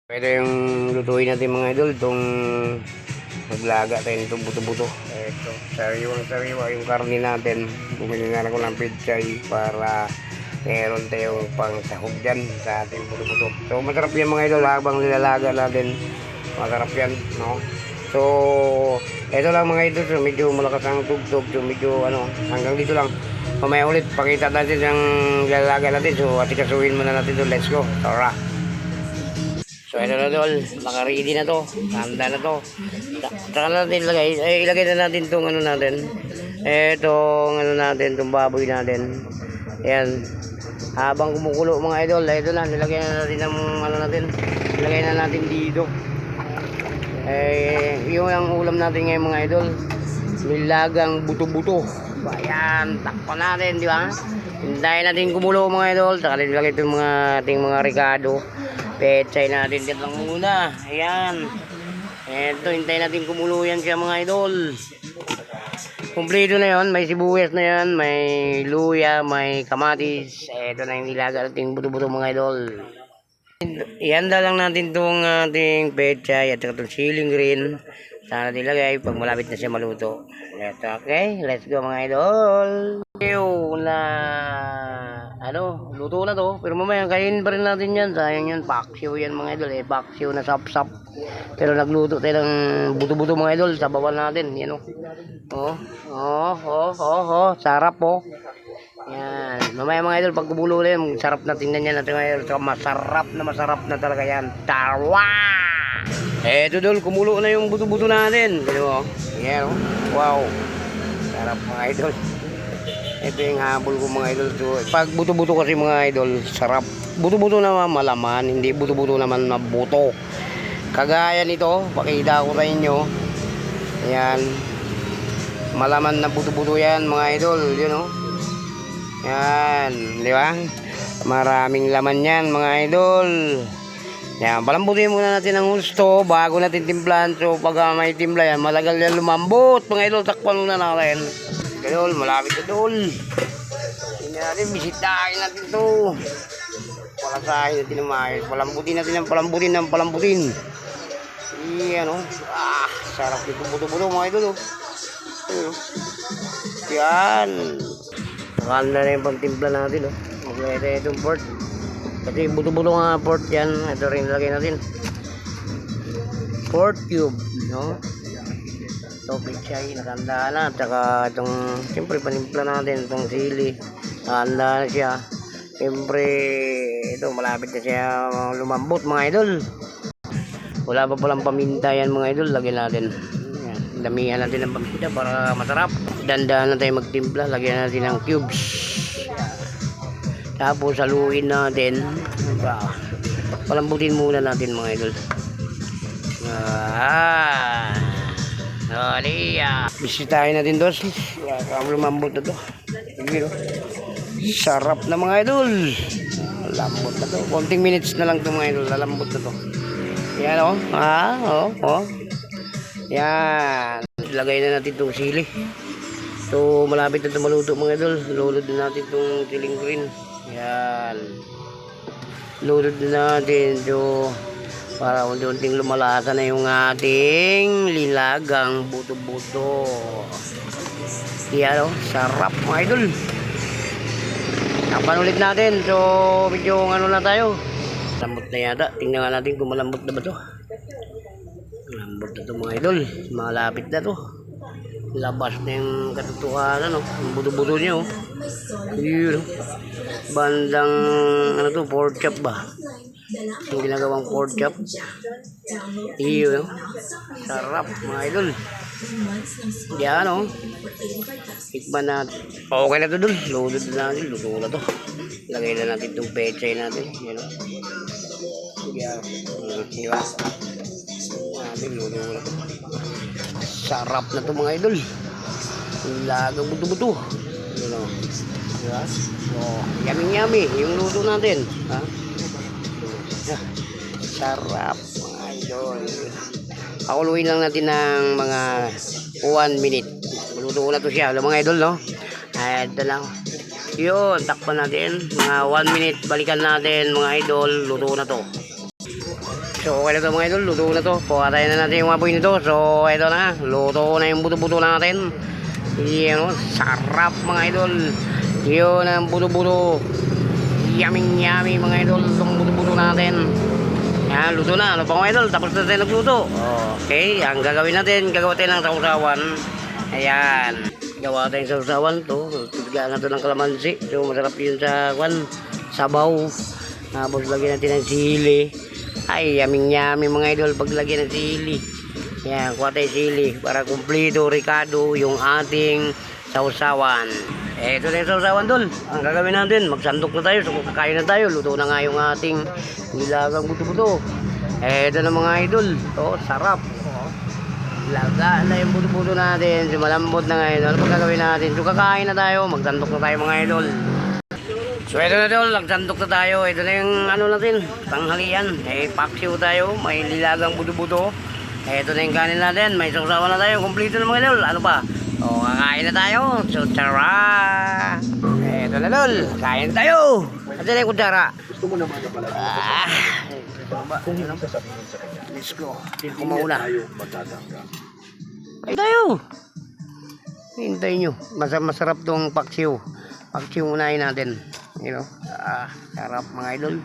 Ito yung lutuin natin mga idol, itong naglaga tayo nitong buto-buto. Ito, sariwang-sariwa yung karne natin. Bumili na lang ko ng pechay para meron tayong pang sahog dyan sa ating buto-buto. So masarap yan mga idol habang nilalaga natin. Masarap yan, no? So, ito lang mga idol, so medyo malakas ang tugtog, so medyo hanggang dito lang. Mamaya ulit, pakita natin yung nilalaga natin. So, atikasuhin muna natin ito. Let's go. Tara! So ito na tol, naka-ready na to, handa na to. Saka natin ilagay na natin itong natin. Itong natin, itong baboy natin. Ayan. Habang kumukulo mga idol, ito na, nilagay na natin ang natin. Ilagay na natin dito. Yung ang ulam natin ngayon mga idol, nilagang buto-buto. Ayan, takpan natin, di ba? Hintayin natin kumulo mga idol, saka nilagay itong ating mga ricado. Pechay natin dito lang muna. Ayan. Ito, hintayin natin kumulo yan siya mga idol. Kumpleto na yon. May sibuyas na yan. May luya. May kamatis. Ito na yung nilaga natin buto-buto mga idol. Ihanda lang natin itong ating pechay at itong siling green. Sana nilagay pag malapit na siya maluto. Okay, let's go mga idol. Luto na to. Pero mamaya kainin pa rin natin yan. Sayang yan, paksiw yan mga idol. Paksiw na sap-sap. Pero nagluto tayo ng buto-buto mga idol. Sabawan natin. Yan sarap po. Yan. Mamaya mga idol, pag kumulo na yan, sarap na tingnan yan natin mga idol. So, masarap na talaga yan. Tarwa! Eto dol, kumulo na yung buto-buto natin. Yan wow. Sarap mga idol. Ito yung habol ko mga idol. So, pag buto-buto kasi mga idol, sarap. Buto-buto naman malaman, hindi buto-buto naman na buto. Kagaya nito, pakita ko sa inyo. Ayan. Malaman na buto-buto yan mga idol. Yan, di ba? Maraming laman yan mga idol. Yan, palambutin muna natin ang gusto bago natin timplahan. So pag may timpla yan, malagal yan lumambot mga idol. Takpan muna natin. Idol, malapit na idol. Hindi natin, bisitahin natin to. Palasahin natin ng maayos. Palambutin natin ng palambutin. Yan sarap dito buto-buto mga idol. Yan. Nakanda na yung pantimpla natin. Maglagay tayo itong pork. Kasi buto-buto nga pork yan. Ito rin lagay natin. Pork cube, Ito pichay, nakanda na. Tsaka itong, siyempre panimpla natin. Itong sili, nakanda na siya. Siyempre, ito malapit na siya lumambot mga idol. Wala pa palang paminta yan mga idol. Lagyan natin. Damihan natin ng paminta para masarap. Dandahan na tayo magtimpla. Lagyan natin ng cubes. Tapos haluin natin. Palambutin muna natin mga idol. Bisitahin natin to. Lumambot na to. Sarap na mga idol. Lambot na to. Konting minutes na lang to mga idol. Lalambot na to. Yan Yan. Lagay na natin itong sili. So malapit na ito maluto mga idol. Lulod na natin itong siling green. Yan. Lulod na natin ito para unti-unting lumalasa na yung ating lilagang buto-buto. Yan sarap mga idol. Tapan ulit natin. So medyo na tayo. Lambot na yata. Tingnan nga natin kung malambot na ba ito. Lambot na ito mga idol. Malapit na ito. Labas na yung katotohanan yung buto-buto niya Yun bandang pork chop ba yung ginagawang pork chop. Yun sarap mga idol. Yan tikman natin. Okay na to dun. Lulod na natin. Luto na to. Lagay na natin itong pechay natin. Yan yan diba natin luto na to. Sarap na to mga idol. Lagang buto-buto. Diba? Yummy yung luto natin. Sarap mga idol. Pakuluin lang natin ng mga 1 minute. Luto na to siya. Mga idol ito lang. Yun, takpan natin. Mga 1 minute. Balikan natin mga idol. Luto na to. So okay na to mga idol, luto na to. Pukatayin na natin yung apoy nito. So ito na, luto na yung buto-buto natin. Yan, sarap mga idol. Yun ang buto-buto. Yummy mga idol, itong buto-buto natin. Yan, luto na. Ano pa mga idol, tapos na tayo nagluto. Okay, ang gagawin natin, gagawa tayo ng sausawan. Ayan, gawa tayo ng sausawan to. Tugaan na to ng kalamansi. So masarap yun sa sabaw. Tapos lagyan natin ng sili. Ay, yummy mga idol pag lagyan ng sili. Yan, kuha tayo sili para kumpleto, ricado yung ating sausawan. Ito na yung sausawan dol. Ang gagawin natin, magsandok na tayo. So kakain na tayo, luto na nga yung ating nilagang buto-buto. Ito na mga idol. Sarap. Laga na yung buto-buto natin. So malambot na ngayon. Ano pag gagawin natin? So kakain na tayo, magsandok na tayo mga idol. So ito na dol, nagsandok na tayo. Ito na yung ano natin, tanghalian. Paksiw tayo, may nilagang buto-buto. Ito na yung kanin natin, may sausawan na tayo. Kompleto na mga idol. Ano pa? Kakain na tayo. So, tara! Eto na lol. Kain tayo. Ito na yung kutsara. Gusto mo naman na pala. Kung hindi sasabihin sa kanya. Let's go. Hindi ko Hindi mauna. tayo magtatanggap. Kain tayo. Hintay nyo. Masarap tong paksiw. Paksiw unahin natin. You know? Sarap mga idol.